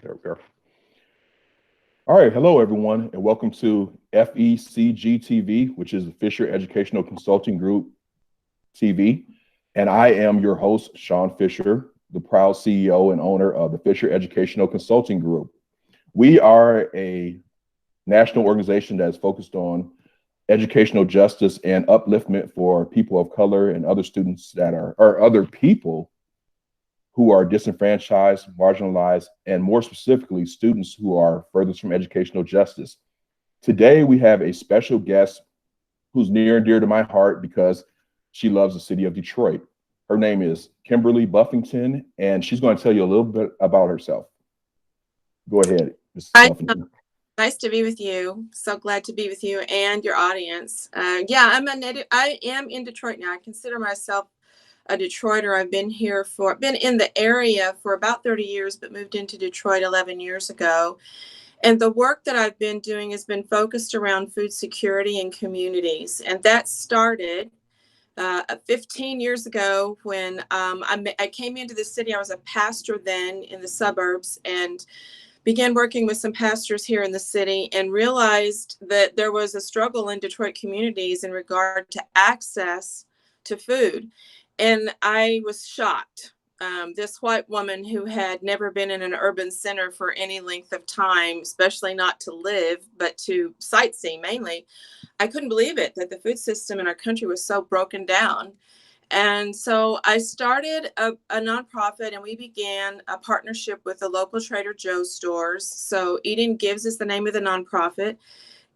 There we go. All right, hello everyone, and welcome to FECG TV, which is the Fisher Educational Consulting Group TV. And I am your host, Sean Fisher, the proud CEO and owner of the Fisher Educational Consulting Group. We are a national organization that is focused on educational justice and upliftment for people of color and other students that are, or other people who are disenfranchised, marginalized, and more specifically, students who are furthest from educational justice. Today, we have a special guest who's near and dear to my heart because she loves the city of Detroit. Her name is Kimberly Buffington, and she's going to tell you a little bit about herself. Go ahead, Mrs. Hi, Buffington. nice to be with you. So glad to be with you and your audience. I am in Detroit now. I consider myself a Detroiter. I've been in the area for about 30 years, but moved into Detroit 11 years ago. And the work that I've been doing has been focused around food security in communities. And that started 15 years ago when I came into the city. I was a pastor then in the suburbs and began working with some pastors here in the city and realized that there was a struggle in Detroit communities in regard to access to food. And I was shocked. This white woman who had never been in an urban center for any length of time, especially not to live, but to sightsee mainly, I couldn't believe it, that the food system in our country was so broken down. And so I started a nonprofit, and we began a partnership with the local Trader Joe's stores. So Eat and Gives is the name of the nonprofit.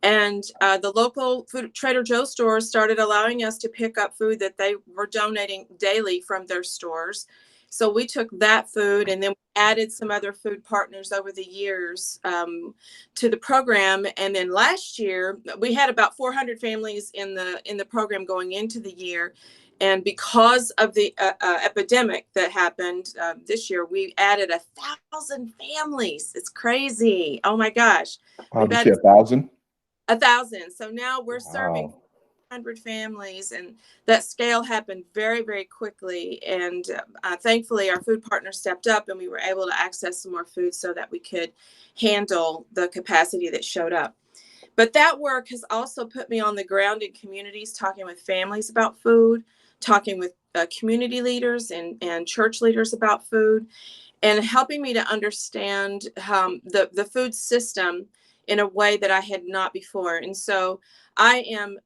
And the local Trader Joe's stores started allowing us to pick up food that they were donating daily from their stores. So we took that food and then we added some other food partners over the years to the program. And then last year we had about 400 families in the program going into the year. And because of the epidemic that happened this year, we added 1,000 families. It's crazy. Oh my gosh. We've added 1,000? 1,000. So now we're serving Wow. 100 families, and that scale happened very, very quickly. And thankfully, our food partner stepped up, and we were able to access some more food so that we could handle the capacity that showed up. But that work has also put me on the ground in communities, talking with families about food, talking with community leaders and church leaders about food, and helping me to understand the food system in a way that I had not before. And so I am,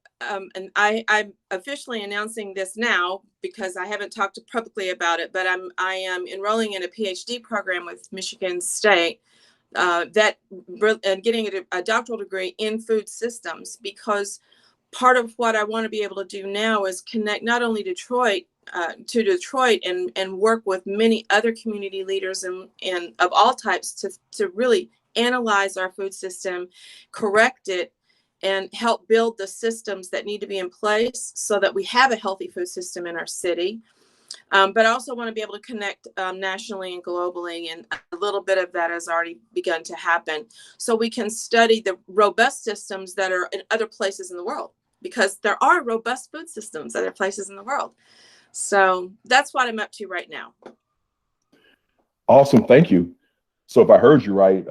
I'm officially announcing this now because I haven't talked publicly about it, but I am enrolling in a PhD program with Michigan State and getting a doctoral degree in food systems, because part of what I want to be able to do now is connect not only Detroit to Detroit and work with many other community leaders and of all types to really analyze our food system, correct it, and help build the systems that need to be in place so that we have a healthy food system in our city. But I also want to be able to connect nationally and globally, and a little bit of that has already begun to happen. So we can study the robust systems that are in other places in the world, because there are robust food systems other places in the world. So that's what I'm up to right now. Awesome, thank you. So if I heard you right,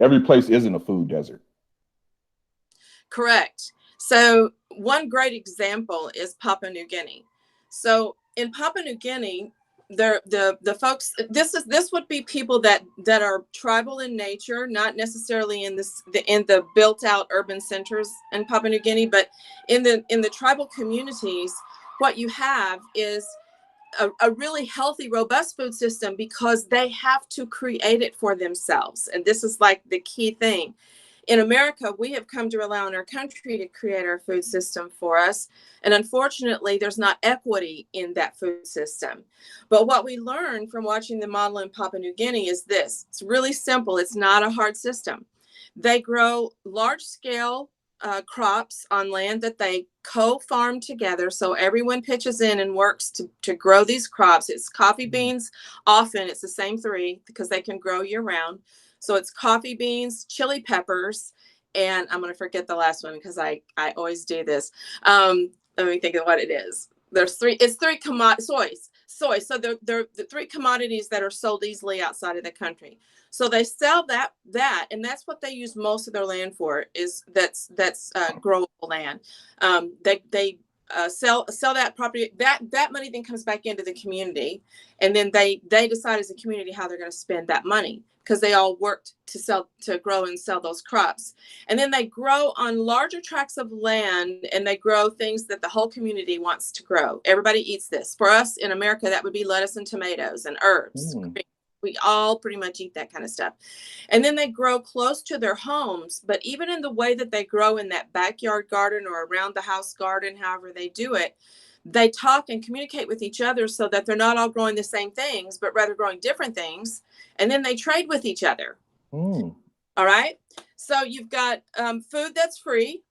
every place isn't a food desert. Correct. So one great example is Papua New Guinea. So in Papua New Guinea, the folks, this would be people that are tribal in nature, not necessarily in the built out urban centers in Papua New Guinea, but in the tribal communities, what you have is a really healthy, robust food system because they have to create it for themselves. And this is like the key thing. In America, we have come to rely on our country to create our food system for us. And unfortunately, there's not equity in that food system. But what we learned from watching the model in Papua New Guinea is this. It's really simple. It's not a hard system. They grow large scale crops on land that they co-farm together. So everyone pitches in and works to grow these crops. It's coffee beans. Often it's the same three because they can grow year round. So it's coffee beans, chili peppers, and I'm going to forget the last one because I always do this. Let me think of what it is. It's three soys. soy. So they're the three commodities that are sold easily outside of the country. So they sell that, and that's what they use most of their land for. Is that's growable land. They sell that property. That money then comes back into the community, and then they decide as a community how they're going to spend that money, because they all worked to grow and sell those crops. And then they grow on larger tracts of land, and they grow things that the whole community wants to grow. Everybody eats this. For us in America, that would be lettuce and tomatoes and herbs. We all pretty much eat that kind of stuff. And then they grow close to their homes. But even in the way that they grow in that backyard garden or around the house garden, however they do it, they talk and communicate with each other so that they're not all growing the same things, but rather growing different things. And then they trade with each other. All right. So you've got food that's free.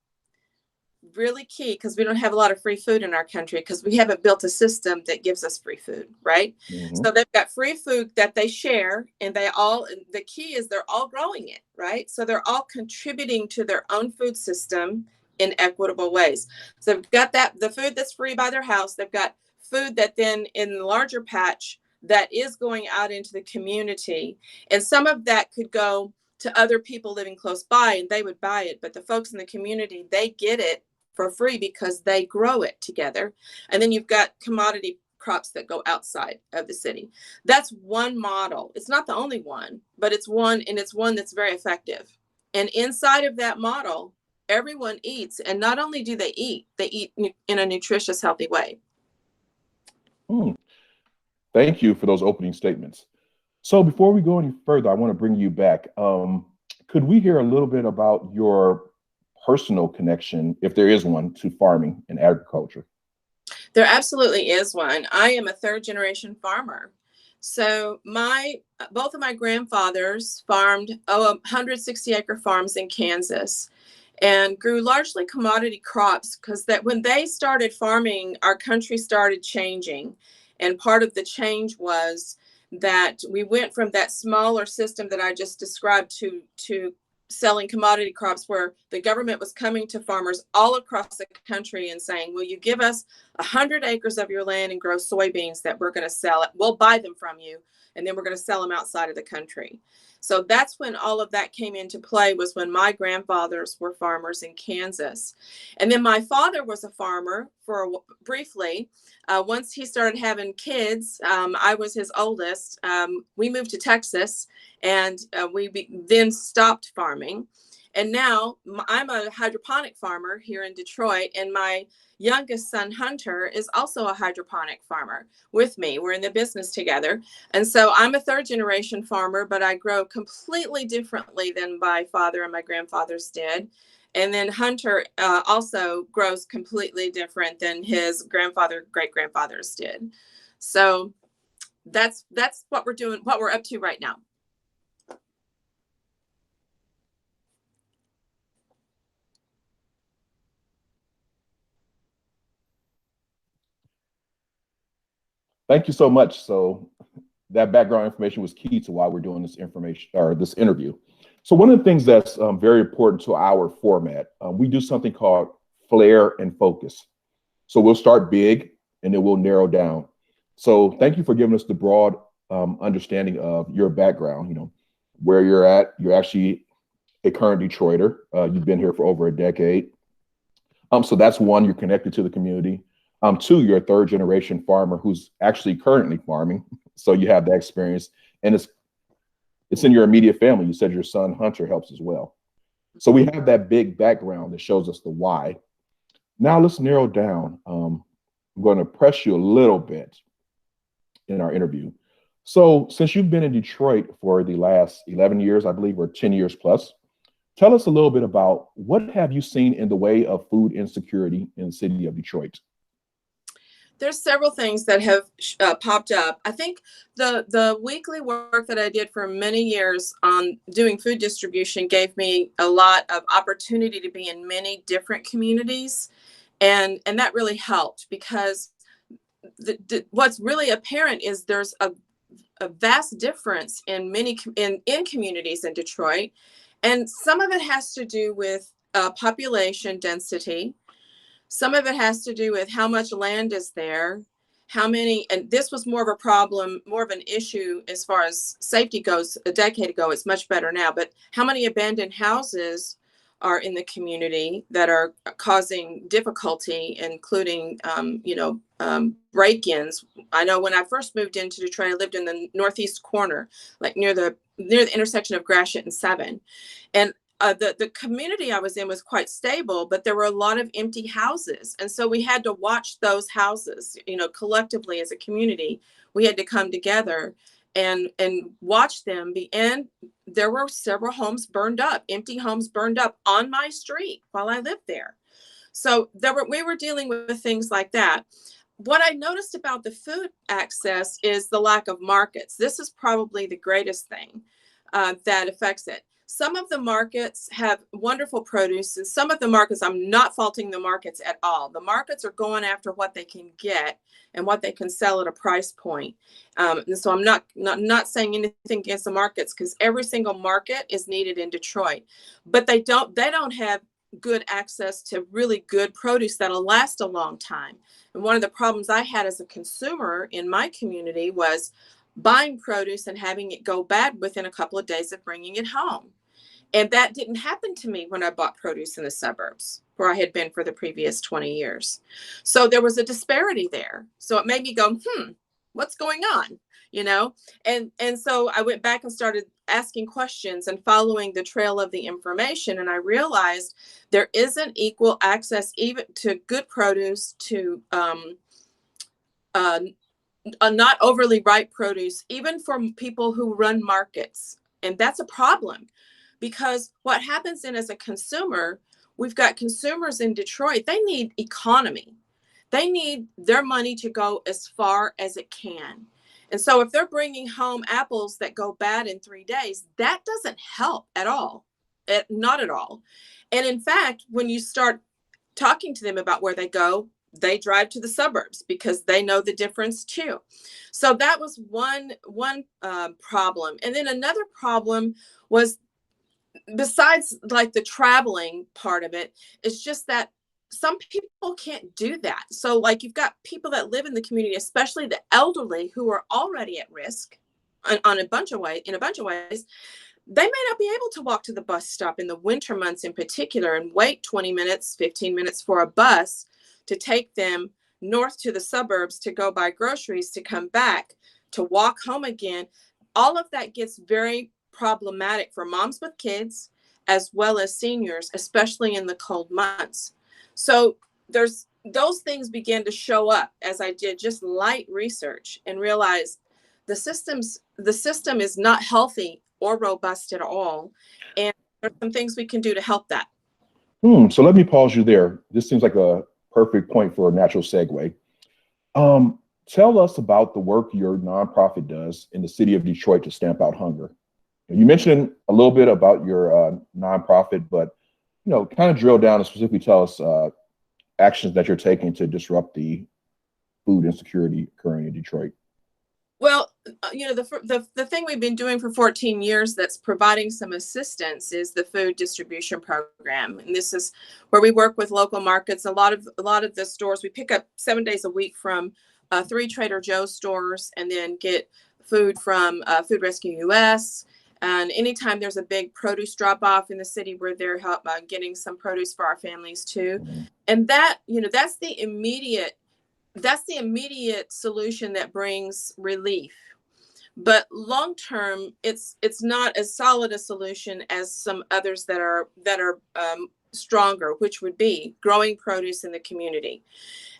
Really key, because we don't have a lot of free food in our country, because we haven't built a system that gives us free food, right? So they've got free food that they share, and the key is they're all growing it, right? So they're all contributing to their own food system in equitable ways. So they've got the food that's free by their house. They've got food that then in the larger patch that is going out into the community, and some of that could go to other people living close by and they would buy it, but the folks in the community, they get it for free because they grow it together. And then you've got commodity crops that go outside of the city. That's one model. It's not the only one, but it's one, and it's one that's very effective. And inside of that model, everyone eats, and not only do they eat in a nutritious, healthy way. Thank you for those opening statements. So before we go any further, I want to bring you back. Could we hear a little bit about your personal connection, if there is one, to farming and agriculture? There absolutely is one. I am a third generation farmer. So both of my grandfathers farmed 160-acre farms in Kansas, and grew largely commodity crops, because that when they started farming, our country started changing. And part of the change was that we went from that smaller system that I just described to selling commodity crops, where the government was coming to farmers all across the country and saying, will you give us 100 acres of your land and grow soybeans that we're going to sell it? We'll buy them from you, and then we're going to sell them outside of the country. So that's when all of that came into play, was when my grandfathers were farmers in Kansas. And then my father was a farmer briefly. Once he started having kids, I was his oldest. We moved to Texas, and we then stopped farming. And now I'm a hydroponic farmer here in Detroit, and my youngest son, Hunter, is also a hydroponic farmer with me. We're in the business together. And so I'm a third generation farmer, but I grow completely differently than my father and my grandfathers did. And then Hunter also grows completely different than his grandfather, great grandfathers did. So that's what we're doing, what we're up to right now. Thank you so much. So that background information was key to why we're doing this information, or this interview. So one of the things that's very important to our format, we do something called flare and focus. So we'll start big and then we'll narrow down. So thank you for giving us the broad understanding of your background, where you're at. You're actually a current Detroiter. You've been here for over a decade. So that's one, you're connected to the community. Two, you're a third generation farmer who's actually currently farming. So you have that experience, and it's in your immediate family. You said your son Hunter helps as well. So we have that big background that shows us the why. Now let's narrow down. I'm going to press you a little bit in our interview. So since you've been in Detroit for the last 11 years, I believe, or 10 years plus, tell us a little bit about what have you seen in the way of food insecurity in the city of Detroit? There's several things that have popped up. I think the weekly work that I did for many years on doing food distribution gave me a lot of opportunity to be in many different communities. And that really helped, because what's really apparent is there's a vast difference in in communities in Detroit. And some of it has to do with population density. Some of it has to do with how much land is there, how many, and this was more of a problem, more of an issue as far as safety goes a decade ago. It's much better now, but how many abandoned houses are in the community that are causing difficulty, including, break-ins. I know when I first moved into Detroit, I lived in the northeast corner, like near the intersection of Gratiot and 7. And the community I was in was quite stable, but there were a lot of empty houses. And so we had to watch those houses, collectively as a community. We had to come together and watch them be. And there were several homes burned up, empty homes burned up on my street while I lived there. So we were dealing with things like that. What I noticed about the food access is the lack of markets. This is probably the greatest thing that affects it. Some of the markets have wonderful produce, and some of the markets, I'm not faulting the markets at all. The markets are going after what they can get and what they can sell at a price point. And so I'm not saying anything against the markets, because every single market is needed in Detroit, but they don't have good access to really good produce that'll last a long time. And one of the problems I had as a consumer in my community was buying produce and having it go bad within a couple of days of bringing it home. And that didn't happen to me when I bought produce in the suburbs where I had been for the previous 20 years. So there was a disparity there. So it made me go, what's going on? And so I went back and started asking questions and following the trail of the information. And I realized there isn't equal access even to good produce, to not overly ripe produce, even for people who run markets. And that's a problem, because what happens then as a consumer, we've got consumers in Detroit, they need economy. They need their money to go as far as it can. And so if they're bringing home apples that go bad in 3 days, that doesn't help at all. Not at all. And in fact, when you start talking to them about where they go, they drive to the suburbs because they know the difference too. So that was one problem. And then another problem was, besides like the traveling part of it, is just that some people can't do that. So like you've got people that live in the community, especially the elderly, who are already at risk in a bunch of ways. They may not be able to walk to the bus stop in the winter months in particular and wait 20 minutes, 15 minutes for a bus to take them north to the suburbs to go buy groceries, to come back, to walk home again. All of that gets very problematic for moms with kids as well as seniors, especially in the cold months. So those things began to show up as I did just light research and realized the system is not healthy or robust at all. And there are some things we can do to help that. So let me pause you there. This seems like a perfect point for a natural segue. Tell us about the work your nonprofit does in the city of Detroit to stamp out hunger. You mentioned a little bit about your nonprofit, but kind of drill down and specifically tell us actions that you're taking to disrupt the food insecurity occurring in Detroit. Well, the thing we've been doing for 14 years that's providing some assistance is the food distribution program. And this is where we work with local markets. A lot of the stores, we pick up 7 days a week from 3 Trader Joe's stores, and then get food from Food Rescue US. And anytime there's a big produce drop off in the city, we're there getting some produce for our families too. Mm-hmm. And that's the immediate solution that brings relief. But long term, it's not as solid a solution as some others that are stronger, which would be growing produce in the community.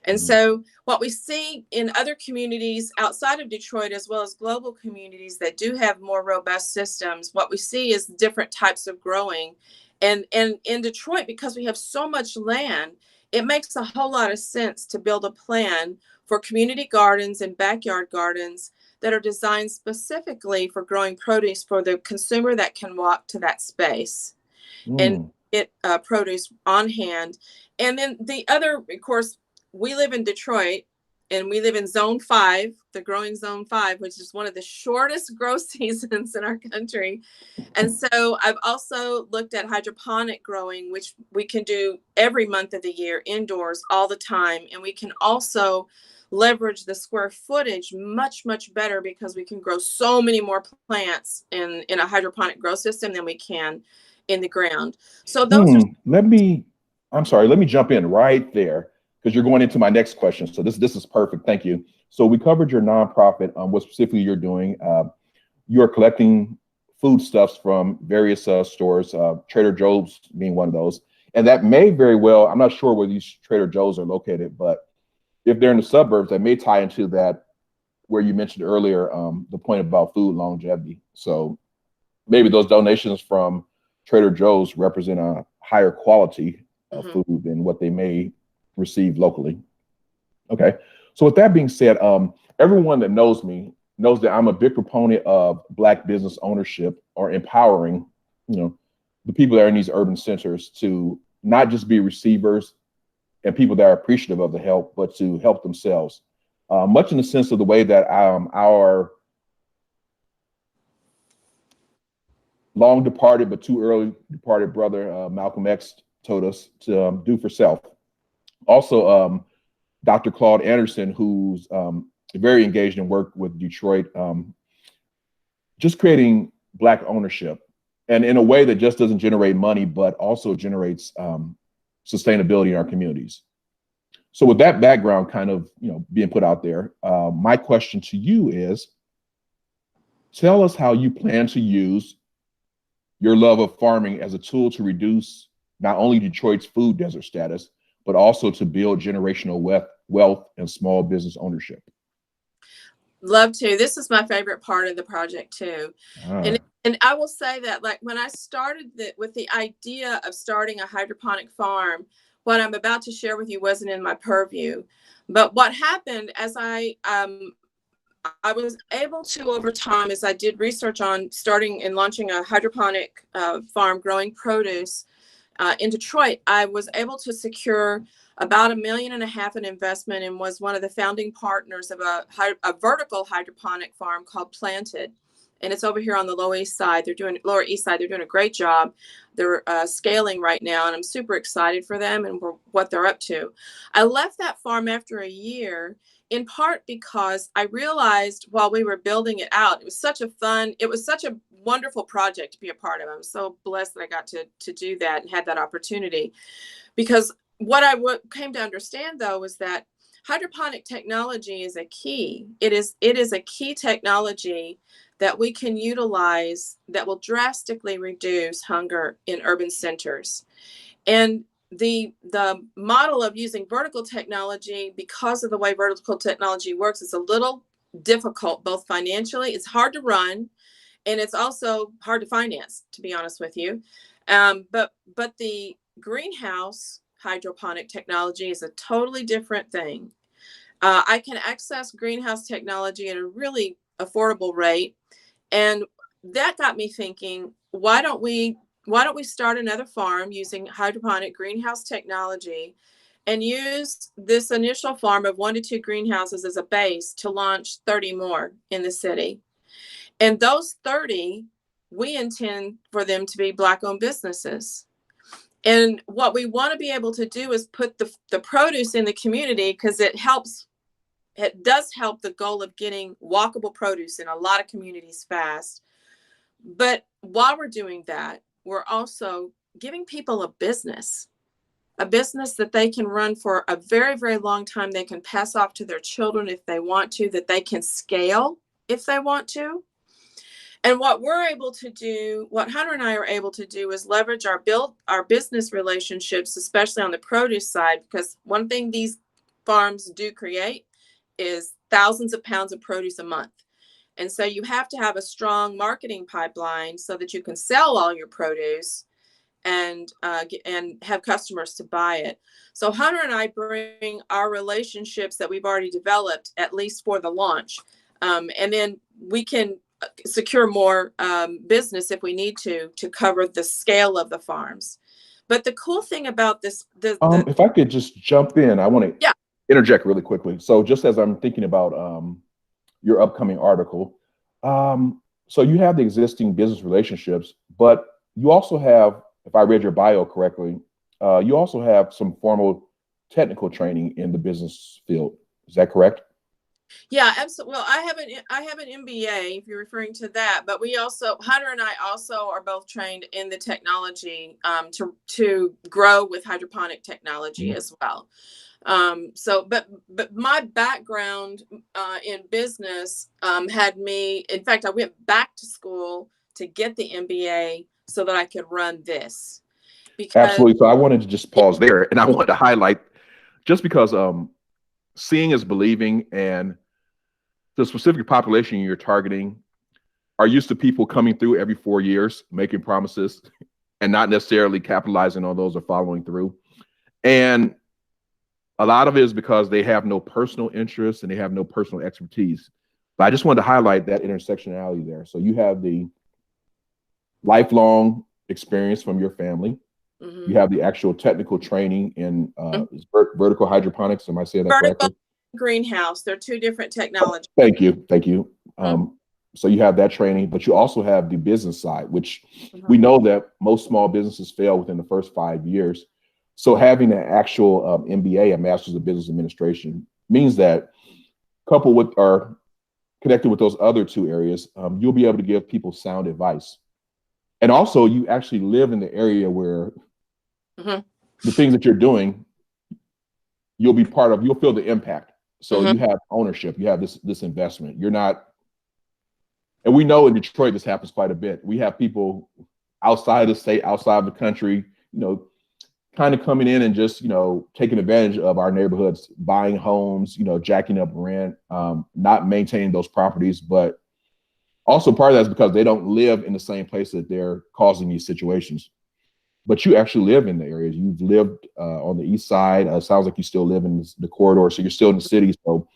And so what we see in other communities outside of Detroit, as well as global communities that do have more robust systems, what we see is different types of growing. And in Detroit, because we have so much land, it makes a whole lot of sense to build a plan for community gardens and backyard gardens that are designed specifically for growing produce for the consumer that can walk to that space and get produce on hand. And then the other, of course, we live in Detroit, and we live in Zone 5, the growing Zone 5, which is one of the shortest grow seasons in our country. And so I've also looked at hydroponic growing, which we can do every month of the year indoors all the time. And we can also leverage the square footage much, much better because we can grow so many more plants in a hydroponic grow system than we can in the ground. So those are I'm sorry, let me jump in right there because you're going into my next question. So this is perfect. Thank you. So we covered your nonprofit, what specifically you're doing. You're collecting foodstuffs from various stores, Trader Joe's being one of those. And that may very well, I'm not sure where these Trader Joe's are located, but if they're in the suburbs, that may tie into that where you mentioned earlier, the point about food longevity. So maybe those donations from Trader Joe's represent a higher quality of food than what they may receive locally. Okay. So with that being said, everyone that knows me knows that I'm a big proponent of Black business ownership or empowering, the people that are in these urban centers to not just be receivers and people that are appreciative of the help, but to help themselves. Much in the sense of the way that our long departed but too early departed brother Malcolm X told us to do for self. Also, Dr. Claude Anderson, who's very engaged in work with Detroit, just creating Black ownership, and in a way that just doesn't generate money, but also generates sustainability in our communities. So with that background kind of being put out there, my question to you is, tell us how you plan to use your love of farming as a tool to reduce not only Detroit's food desert status, but also to build generational wealth and small business ownership. Love to. This is my favorite part of the project too. And I will say that, like, when I started with the idea of starting a hydroponic farm, what I'm about to share with you wasn't in my purview. But what happened as I was able to, over time, as I did research on starting and launching a hydroponic farm growing produce in Detroit, I was able to secure about $1.5 million in investment and was one of the founding partners of a vertical hydroponic farm called Planted. And it's over here on the Lower East Side. They're doing a great job. They're scaling right now, and I'm super excited for them and what they're up to. I left that farm after a year, in part because I realized while we were building it out, it was such a wonderful project to be a part of. I'm so blessed that I got to do that and had that opportunity. Because what I came to understand, though, was that hydroponic technology is a key. It is a key technology that we can utilize that will drastically reduce hunger in urban centers. And the model of using vertical technology, because of the way vertical technology works, is a little difficult, both financially. It's hard to run, and it's also hard to finance, to be honest with you. But the greenhouse hydroponic technology is a totally different thing. I can access greenhouse technology at a really affordable rate. And that got me thinking, why don't we start another farm using hydroponic greenhouse technology and use this initial farm of 1 to 2 greenhouses as a base to launch 30 more in the city. And those 30, we intend for them to be Black-owned businesses. And what we want to be able to do is put the produce in the community, because it does help the goal of getting walkable produce in a lot of communities fast. But while we're doing that, we're also giving people a business that they can run for a very, very long time. They can pass off to their children if they want to, that they can scale if they want to. And what we're able to do, what Hunter and I are able to do, is leverage our business relationships, especially on the produce side, because one thing these farms do create is thousands of pounds of produce a month. And so you have to have a strong marketing pipeline so that you can sell all your produce and have customers to buy it. So Hunter and I bring our relationships that we've already developed, at least for the launch. And then we can secure more business if we need to cover the scale of the farms. But the cool thing about this, if I could just jump in, I want to interject really quickly. So just as I'm thinking about your upcoming article, so you have the existing business relationships, but you also have, if I read your bio correctly, you also have some formal technical training in the business field. Is that correct? Yeah, absolutely. Well, I have an MBA if you're referring to that, but we also, Hunter and I also are both trained in the technology to grow with hydroponic technology Mhm. as well. But my background in business had me. In fact, I went back to school to get the MBA so that I could run this because Absolutely. So I wanted to just pause there, and I wanted to highlight just because seeing is believing, and the specific population you're targeting are used to people coming through every 4 years, making promises, and not necessarily capitalizing on those or following through. And a lot of it is because they have no personal interest and they have no personal expertise. But I just wanted to highlight that intersectionality there. So you have the lifelong experience from your family. You have the actual technical training in vertical hydroponics. Am I saying that vertical correctly? greenhouse. They're two different technologies. Thank you. Thank you. Mhm. So you have that training, but you also have the business side, which we Mhm. know that most small businesses fail within the first 5 years. So having an actual MBA, a Master's of Business Administration, means that coupled with or connected with those other two areas, you'll be able to give people sound advice. And also, you actually live in the area where Mhm. the things that you're doing, you'll be part of. You'll feel the impact. So Mhm. you have ownership. You have this investment. You're not. And we know in Detroit this happens quite a bit. We have people outside the state, outside the country, kind of coming in and just taking advantage of our neighborhoods, buying homes, jacking up rent, not maintaining those properties. But also part of that is because they don't live in the same place that they're causing these situations. But you actually live in the areas. You've lived on the east side. Sounds like you still live in the corridor, so you're still in the city. So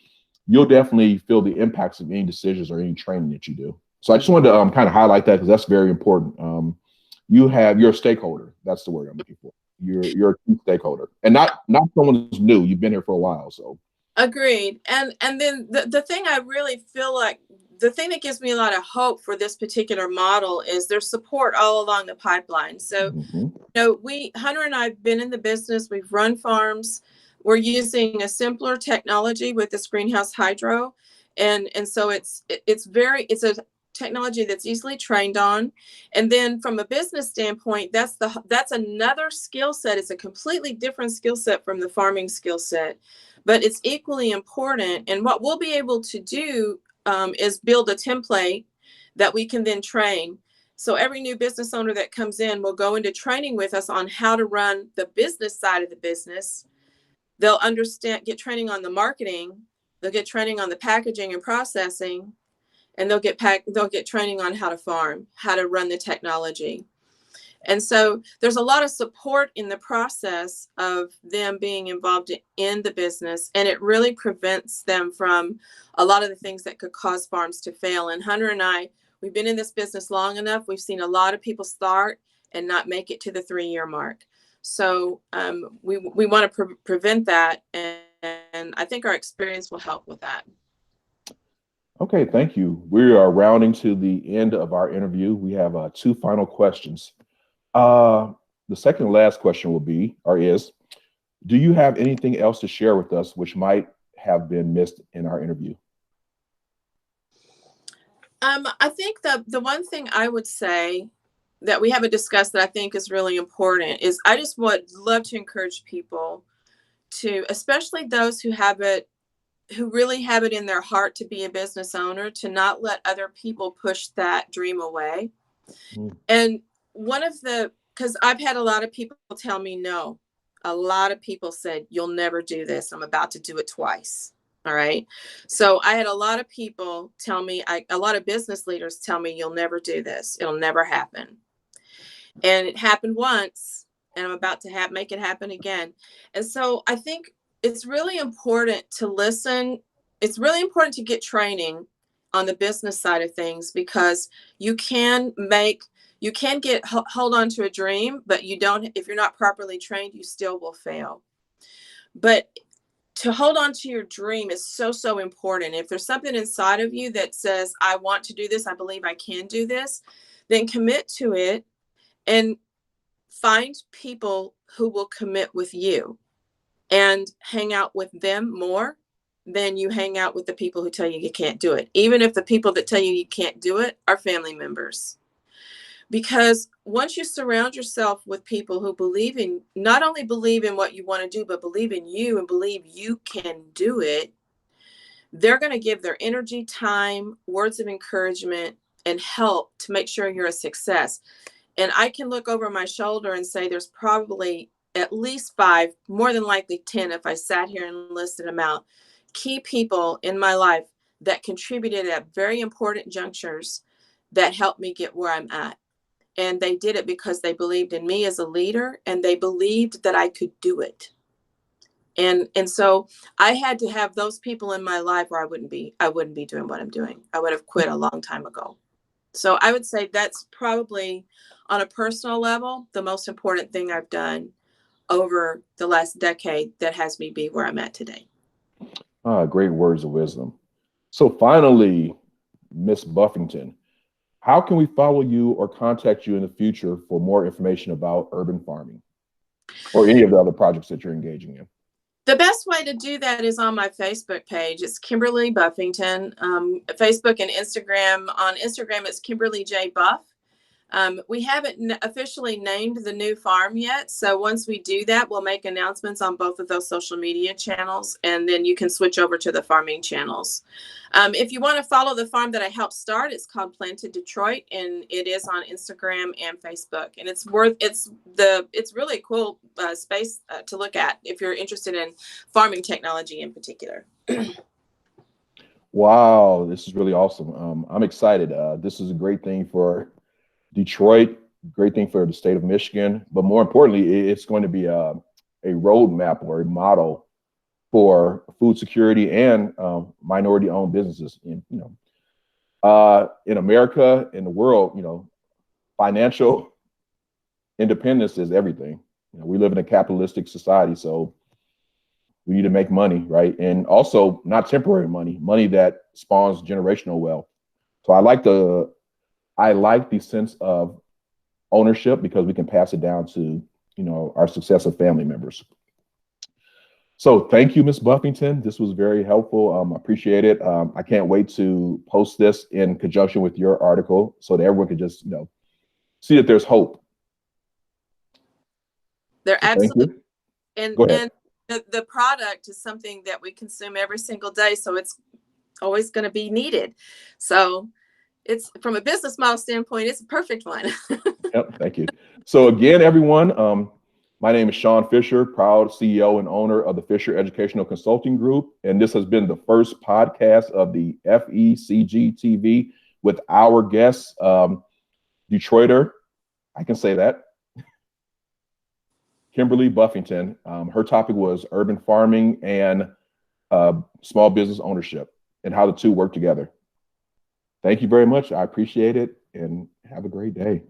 you'll definitely feel the impacts of any decisions or any training that you do. So I just wanted to kind of highlight that because that's very important. You're a stakeholder. That's the word I'm looking for. You're a key stakeholder, and not someone who's new. You've been here for a while, so. Agreed. And then the thing I really feel like the thing that gives me a lot of hope for this particular model is there's support all along the pipeline. So, Mhm. we Hunter and I've been in the business, we've run farms, we're using a simpler technology with this greenhouse hydro. And so it's a technology that's easily trained on. And then from a business standpoint, that's another skill set. It's a completely different skill set from the farming skill set, but it's equally important. And what we'll be able to do is build a template that we can then train. So every new business owner that comes in will go into training with us on how to run the business side of the business. They'll get training on the marketing, they'll get training on the packaging and processing, and they'll get training on how to farm, how to run the technology. And so there's a lot of support in the process of them being involved in the business, and it really prevents them from a lot of the things that could cause farms to fail. And Hunter and I, we've been in this business long enough. We've seen a lot of people start and not make it to the 3-year mark. So we want to prevent that, and I think our experience will help with that. Okay, thank you. We are rounding to the end of our interview. We have two final questions. Uh, the second and last question will be, or is, do you have anything else to share with us which might have been missed in our interview? I think the one thing I would say that we haven't discussed that I think is really important is I just would love to encourage people to, especially those who really have it in their heart to be a business owner, to not let other people push that dream away. Mm. And because I've had a lot of people tell me no. A lot of people said, "You'll never do this. I'm about to do it twice." All right. So I had a lot of people tell me, a lot of business leaders tell me, "You'll never do this. It'll never happen." And it happened once, and I'm about to make it happen again. And so I think it's really important to listen. It's really important to get training on the business side of things, because you can hold on to a dream, but you don't, if you're not properly trained, you still will fail. But to hold on to your dream is so important. If there's something inside of you that says, I want to do this, I believe I can do this, then commit to it and find people who will commit with you and hang out with them more then you hang out with the people who tell you you can't do it, even if the people that tell you you can't do it are family members. Because once you surround yourself with people who believe in, not only believe in what you want to do, but believe in you and believe you can do it, they're going to give their energy, time, words of encouragement, and help to make sure you're a success. And I can look over my shoulder and say there's probably at least 5, more than likely 10, if I sat here and listed them out, key people in my life that contributed at very important junctures that helped me get where I'm at. And they did it because they believed in me as a leader, and they believed that I could do it. And so I had to have those people in my life, or I wouldn't be doing what I'm doing. I would have quit a long time ago. So I would say that's probably, on a personal level, the most important thing I've done over the last decade that has me be where I'm at today. Great words of wisdom. So finally, Miss Buffington, how can we follow you or contact you in the future for more information about urban farming or any of the other projects that you're engaging in? The best way to do that is on my Facebook page. It's Kimberly Buffington. Facebook and Instagram. On Instagram, it's Kimberly J. Buff. We haven't officially named the new farm yet. So once we do that, we'll make announcements on both of those social media channels, and then you can switch over to the farming channels. If you want to follow the farm that I helped start, it's called Planted Detroit, and it is on Instagram and Facebook. And it's really a cool space to look at if you're interested in farming technology in particular. Wow, this is really awesome. I'm excited. This is a great thing for Detroit, great thing for the state of Michigan, but more importantly, it's going to be a roadmap or a model for food security and minority-owned businesses. In America, in the world, financial independence is everything. We live in a capitalistic society, so we need to make money, right? And also not temporary money that spawns generational wealth. So I like the sense of ownership because we can pass it down to, our successive family members. So thank you, Ms. Buffington. This was very helpful. I appreciate it. I can't wait to post this in conjunction with your article so that everyone can just, see that there's hope. There absolutely. And the product is something that we consume every single day, so it's always going to be needed. So it's, from a business model standpoint, it's a perfect one. Yep, thank you. So again, everyone, my name is Sean Fisher, proud CEO and owner of the Fisher Educational Consulting Group. And this has been the first podcast of the FECG TV with our guest, Detroiter, I can say that, Kimberly Buffington. Her topic was urban farming and small business ownership and how the two work together. Thank you very much. I appreciate it, and have a great day.